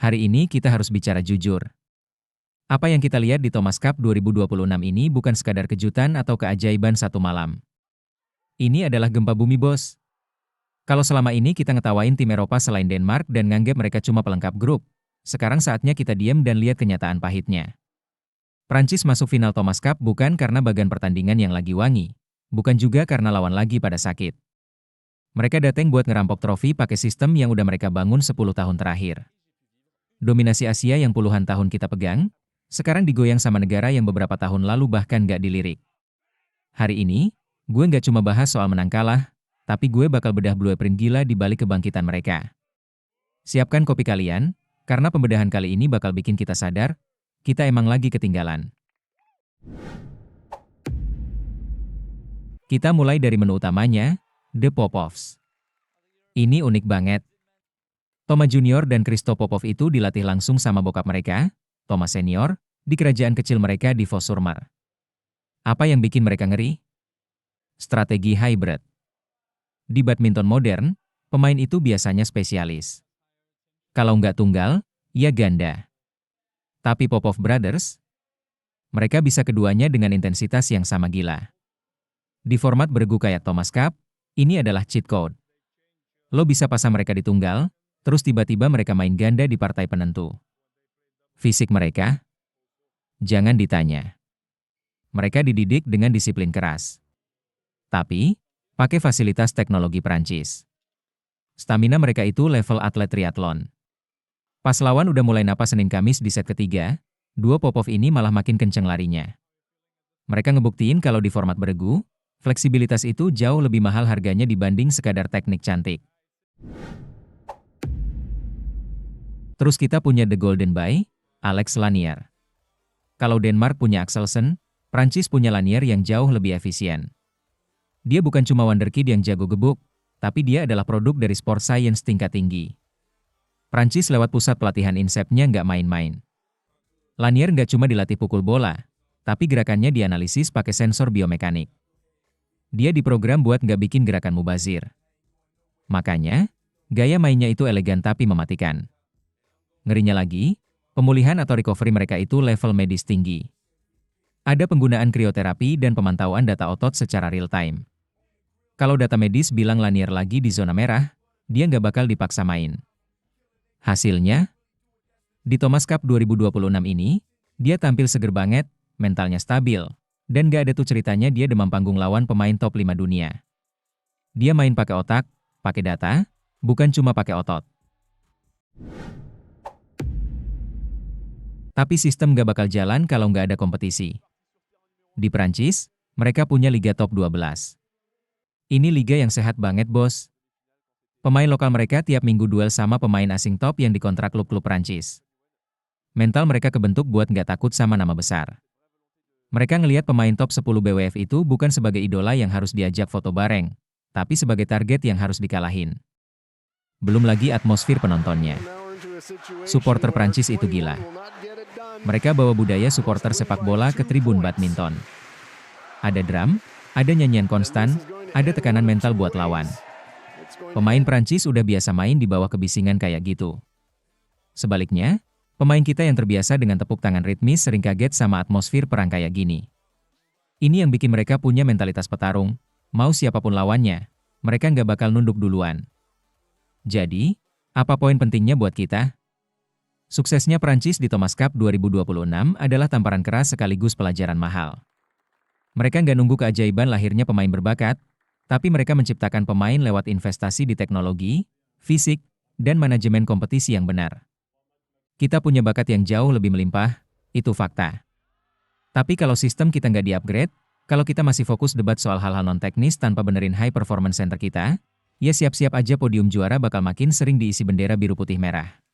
Hari ini kita harus bicara jujur. Apa yang kita lihat di Thomas Cup 2026 ini bukan sekadar kejutan atau keajaiban satu malam. Ini adalah gempa bumi, bos. Kalau selama ini kita ngetawain tim Eropa selain Denmark dan nganggap mereka cuma pelengkap grup, sekarang saatnya kita diam dan lihat kenyataan pahitnya. Prancis masuk final Thomas Cup bukan karena bagan pertandingan yang lagi wangi, bukan juga karena lawan lagi pada sakit. Mereka datang buat ngerampok trofi pakai sistem yang udah mereka bangun 10 tahun terakhir. Dominasi Asia yang puluhan tahun kita pegang, sekarang digoyang sama negara yang beberapa tahun lalu bahkan gak dilirik. Hari ini, gue gak cuma bahas soal menang kalah, tapi gue bakal bedah blueprint gila di balik kebangkitan mereka. Siapkan kopi kalian, karena pembedahan kali ini bakal bikin kita sadar, kita emang lagi ketinggalan. Kita mulai dari menu utamanya, The Popovs. Ini unik banget. Thomas Junior dan Christo Popov itu dilatih langsung sama bokap mereka, Thomas Senior, di kerajaan kecil mereka di Vossurmar. Apa yang bikin mereka ngeri? Strategi hybrid. Di badminton modern, pemain itu biasanya spesialis. Kalau nggak tunggal, ya ganda. Tapi Popov Brothers, mereka bisa keduanya dengan intensitas yang sama gila. Di format beregu kayak Thomas Cup, ini adalah cheat code. Lo bisa pasang mereka di tunggal, terus tiba-tiba mereka main ganda di partai penentu. Fisik mereka? Jangan ditanya. Mereka dididik dengan disiplin keras. Tapi, pakai fasilitas teknologi Prancis. Stamina mereka itu level atlet triathlon. Pas lawan udah mulai napas Senin Kamis di set ketiga, duo Popov ini malah makin kenceng larinya. Mereka ngebuktiin kalau di format beregu, fleksibilitas itu jauh lebih mahal harganya dibanding sekadar teknik cantik. Terus kita punya The Golden Boy, Alex Lanier. Kalau Denmark punya Axelsen, Prancis punya Lanier yang jauh lebih efisien. Dia bukan cuma wonderkid yang jago gebuk, tapi dia adalah produk dari sport science tingkat tinggi. Prancis lewat pusat pelatihan INSEP-nya nggak main-main. Lanier nggak cuma dilatih pukul bola, tapi gerakannya dianalisis pakai sensor biomekanik. Dia diprogram buat nggak bikin gerakan mubazir. Makanya, gaya mainnya itu elegan tapi mematikan. Ngerinya lagi, pemulihan atau recovery mereka itu level medis tinggi. Ada penggunaan krioterapi dan pemantauan data otot secara real-time. Kalau data medis bilang Lanier lagi di zona merah, dia nggak bakal dipaksa main. Hasilnya, di Thomas Cup 2026 ini, dia tampil seger banget, mentalnya stabil, dan nggak ada tuh ceritanya dia demam panggung lawan pemain top 5 dunia. Dia main pakai otak, pakai data, bukan cuma pakai otot. Tapi sistem nggak bakal jalan kalau nggak ada kompetisi. Di Prancis, mereka punya Liga Top 12. Ini liga yang sehat banget, bos. Pemain lokal mereka tiap minggu duel sama pemain asing top yang dikontrak klub-klub Prancis. Mental mereka kebentuk buat nggak takut sama nama besar. Mereka ngelihat pemain top 10 BWF itu bukan sebagai idola yang harus diajak foto bareng, tapi sebagai target yang harus dikalahin. Belum lagi atmosfer penontonnya. Supporter Prancis itu gila. Mereka bawa budaya supporter sepak bola ke tribun badminton. Ada drum, ada nyanyian konstan, ada tekanan mental buat lawan. Pemain Prancis udah biasa main di bawah kebisingan kayak gitu. Sebaliknya, pemain kita yang terbiasa dengan tepuk tangan ritmis sering kaget sama atmosfer perang kayak gini. Ini yang bikin mereka punya mentalitas petarung, mau siapapun lawannya, mereka nggak bakal nunduk duluan. Jadi, apa poin pentingnya buat kita? Suksesnya Prancis di Thomas Cup 2026 adalah tamparan keras sekaligus pelajaran mahal. Mereka nggak nunggu keajaiban lahirnya pemain berbakat, tapi mereka menciptakan pemain lewat investasi di teknologi, fisik, dan manajemen kompetisi yang benar. Kita punya bakat yang jauh lebih melimpah, itu fakta. Tapi kalau sistem kita nggak di-upgrade, kalau kita masih fokus debat soal hal-hal non-teknis tanpa benerin high performance center kita, ya siap-siap aja podium juara bakal makin sering diisi bendera biru putih merah.